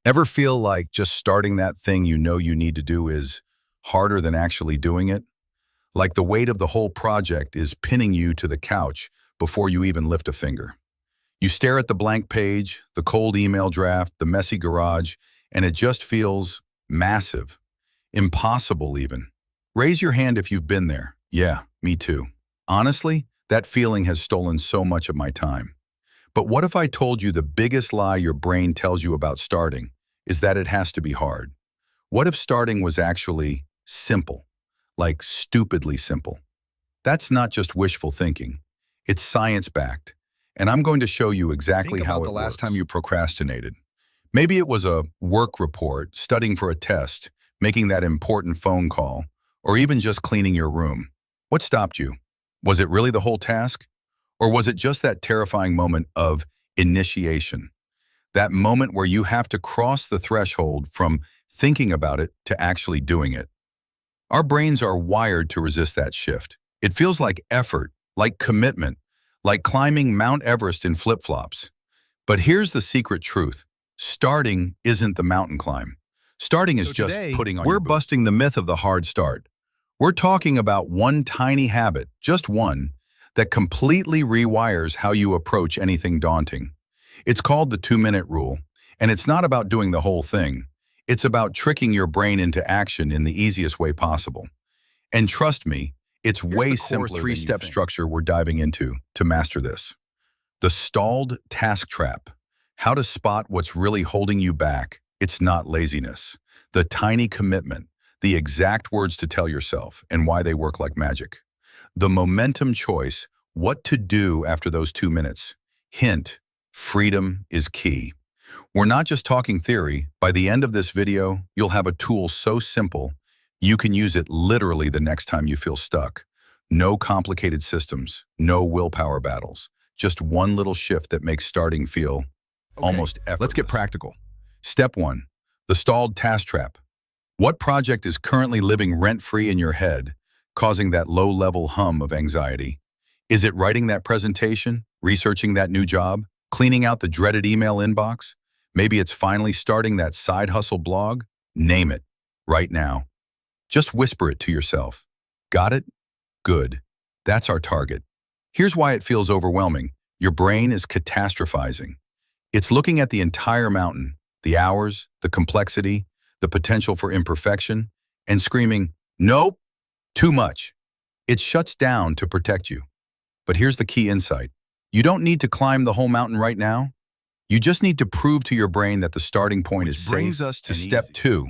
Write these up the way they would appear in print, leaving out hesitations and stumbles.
Ever feel like just starting that thing you know you need to do is harder than actually doing it? Like the weight of the whole project is pinning you to the couch before you even lift a finger. You stare at the blank page, the cold email draft, the messy garage, and it just feels massive, impossible even. Raise your hand if you've been there. Yeah, me too. Honestly, that feeling has stolen so much of my time. But what if I told you the biggest lie your brain tells you about starting is that it has to be hard? What if starting was actually simple, like stupidly simple? That's not just wishful thinking. It's science-backed. And I'm going to show you exactly Think how about it the last time works. You procrastinated. Maybe it was a work report, studying for a test, making that important phone call, or even just cleaning your room. What stopped you? Was it really the whole task? Or was it just that terrifying moment of initiation? That moment where you have to cross the threshold from thinking about it to actually doing it. Our brains are wired to resist that shift. It feels like effort, like commitment, like climbing Mount Everest in flip-flops. But here's the secret truth. Starting isn't the mountain climb. Starting is So just today, putting on we're your boots. We're busting the myth of the hard start. We're talking about one tiny habit, just one, that completely rewires how you approach anything daunting. It's called the 2-minute rule, and it's not about doing the whole thing. It's about tricking your brain into action in the easiest way possible. And trust me, it's Here's way the core simpler than you three-step think. structure We're diving into to master this. The stalled task trap. How to spot what's really holding you back. It's not laziness. The tiny commitment, the exact words to tell yourself, and why they work like magic. The momentum choice, what to do after those 2 minutes. Hint, freedom is key. We're not just talking theory. By the end of this video, you'll have a tool so simple, you can use it literally the next time you feel stuck. No complicated systems, no willpower battles. Just one little shift that makes starting feel almost effortless. Let's get practical. Step 1. The stalled task trap. What project is currently living rent-free in your head, causing that low-level hum of anxiety? Is it writing that presentation, researching that new job, cleaning out the dreaded email inbox? Maybe it's finally starting that side hustle blog? Name it, right now. Just whisper it to yourself. Got it? Good. That's our target. Here's why it feels overwhelming. Your brain is catastrophizing. It's looking at the entire mountain, the hours, the complexity, the potential for imperfection, and screaming, nope, too much. It shuts down to protect you. But here's the key insight. You don't need to climb the whole mountain right now. You just need to prove to your brain that the starting point is safe. Brings us to And step 2,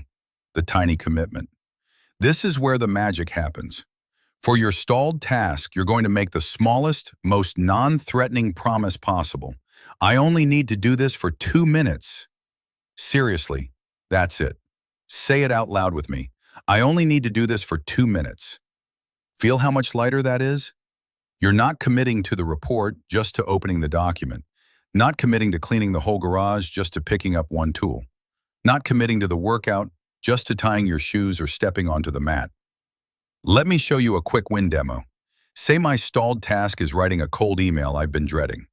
the tiny commitment. This is where the magic happens. For your stalled task, you're going to make the smallest, most non-threatening promise possible. I only need to do this for 2 minutes. Seriously, that's it. Say it out loud with me. I only need to do this for 2 minutes. Feel how much lighter that is? You're not committing to the report, just to opening the document. Not committing to cleaning the whole garage, just to picking up one tool. Not committing to the workout, just to tying your shoes or stepping onto the mat. Let me show you a quick win demo. Say my stalled task is writing a cold email I've been dreading.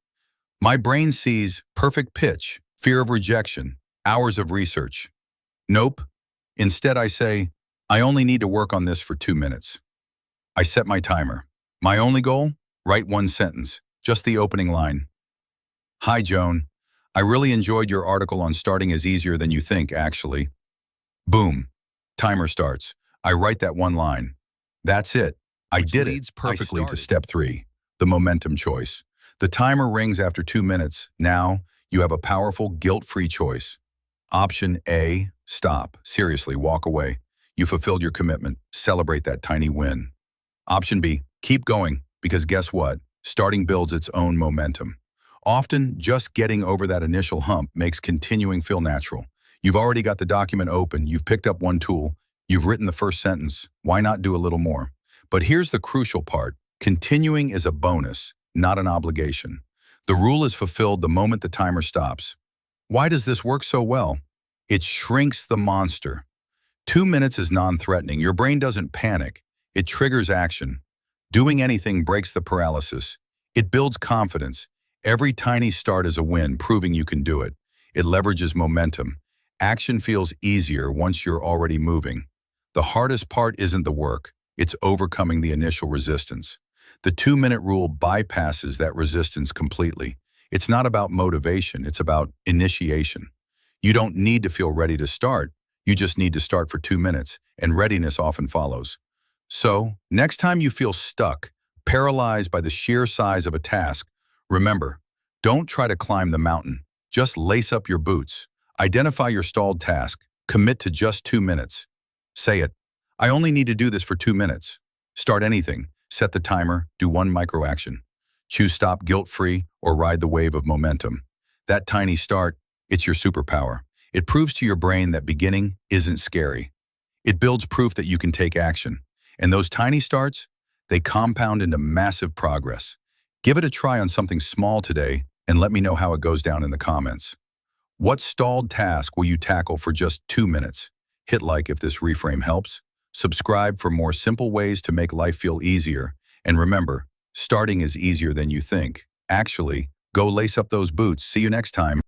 My brain sees perfect pitch, fear of rejection, hours of research. Nope. Instead, I say, I only need to work on this for 2 minutes. I set my timer. My only goal? Write one sentence, just the opening line. Hi, Joan. I really enjoyed your article on starting is easier than you think, actually. Boom. Timer starts. I write that one line. That's it. I Which did it leads perfectly to started. step 3, the momentum choice. The timer rings after 2 minutes. Now, you have a powerful, guilt-free choice. Option A, stop. Seriously, walk away. You fulfilled your commitment. Celebrate that tiny win. Option B, keep going, because guess what? Starting builds its own momentum. Often, just getting over that initial hump makes continuing feel natural. You've already got the document open, you've picked up one tool, you've written the first sentence. Why not do a little more? But here's the crucial part. Continuing is a bonus, not an obligation. The rule is fulfilled the moment the timer stops. Why does this work so well? It shrinks the monster. 2 minutes is non-threatening. Your brain doesn't panic. It triggers action. Doing anything breaks the paralysis. It builds confidence. Every tiny start is a win, proving you can do it. It leverages momentum. Action feels easier once you're already moving. The hardest part isn't the work, it's overcoming the initial resistance. The 2-minute rule bypasses that resistance completely. It's not about motivation, it's about initiation. You don't need to feel ready to start, you just need to start for 2 minutes, and readiness often follows. So, next time you feel stuck, paralyzed by the sheer size of a task, remember, don't try to climb the mountain. Just lace up your boots. Identify your stalled task. Commit to just 2 minutes. Say it. I only need to do this for 2 minutes. Start anything. Set the timer. Do one micro action. Choose stop guilt-free or ride the wave of momentum. That tiny start, it's your superpower. It proves to your brain that beginning isn't scary. It builds proof that you can take action. And those tiny starts, they compound into massive progress. Give it a try on something small today and let me know how it goes down in the comments. What stalled task will you tackle for just 2 minutes? Hit like if this reframe helps. Subscribe for more simple ways to make life feel easier. And remember, starting is easier than you think. Actually, go lace up those boots. See you next time.